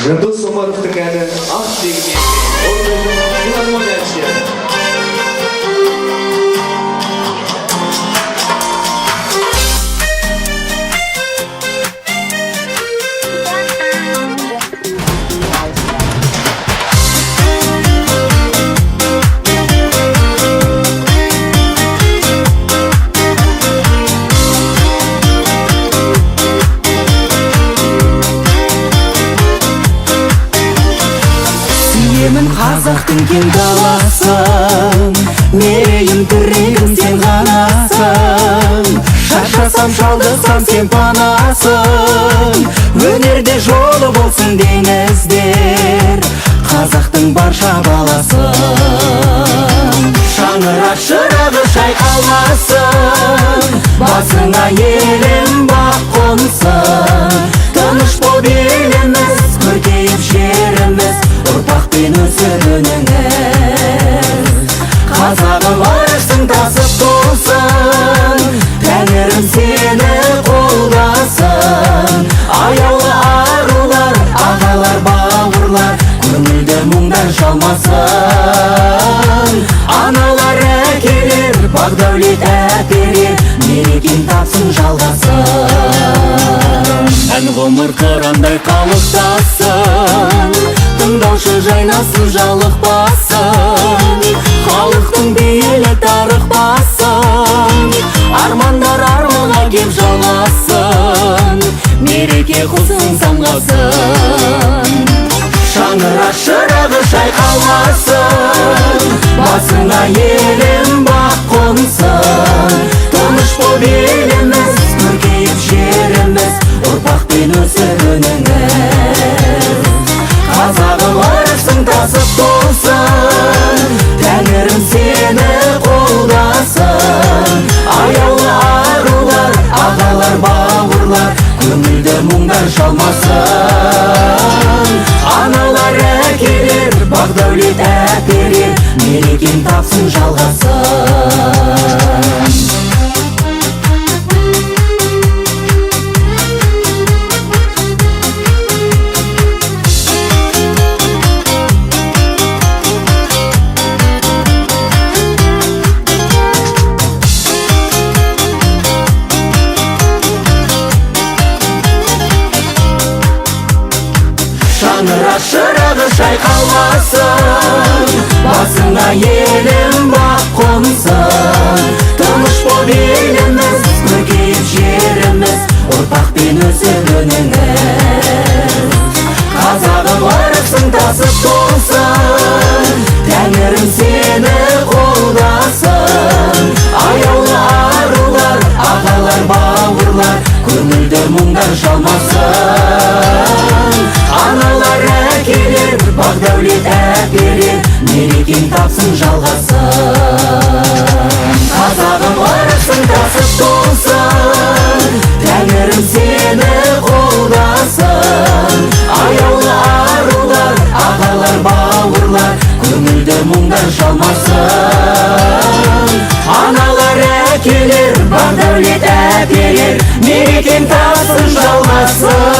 Жандос Омаровтың әні «Ақ деген». Орындайтын филармония әншілері. Сүйемін қазақтың кең даласын, мерейім тірегім сен ғанасың. Шаршасам шалдықсам сен панасың, өнерде жолы болсын деңіздер, қазақтың барша баласын. Шаңырақ шырағы шайқалмасын, басыңа елім бақ қонсын. Тыныш бол еліміз, көркейіп жеріміз, ұрпақпен өсірініңіз. Қазағым аршын тасып толсын, тәңірім сені қолдасын. Аяулы арулар, ағалар, бауырлар, көңілді мұңдар шалмасын. Аналар әкелер, бақ-дәулет әперер, мерекең тапсын жалғасын. Ән ғұмыр қырандай қалықтасын, тыңдаушы жайнасын жалықпасын. Халықтың бейілі тарықпасын, армандар арманға кеп жалғасын. Мереке құлсын самғасын, шаңырақ шырағы шайқалмасын, басыңа елім бақ қонсын. Тыныш бол еліміз, көркейіп жеріміз, ұрпақпен өсірініңіз. Қазағым аршын тасып толсын, тәңірім сені қолдасын. Аяулы арулар, ағалар, бауырлар, көңілді мұңдар шалмасын. Аналар әкелер, бақ-дәулет әперер, мерекең тапсын жалғасын. Шаңырақ шырағы шайқалмасын, басыңа елім бақ қонсын. Тыныш бол еліміз, көркейіп жеріміз, ұрпақпен өсірініңіз. Қазағым аршын тасып толсын, тәңірім сені қолдасын. Аяулы арулар, ағалар, бауырлар, көңілді мұңдар шалмасын. Аналар әкелер, бақ-дәулет әперер, мерекең тапсын жалғасын. Қазағым аршын тасып толсын, тәңірім сені қолдасын. Аяулы арулар, ағалар, бауырлар, көңілді мұңдар шалмасын. Аналар әкелер, бақ-дәулет әперер, мерекең тапсын жалғасын.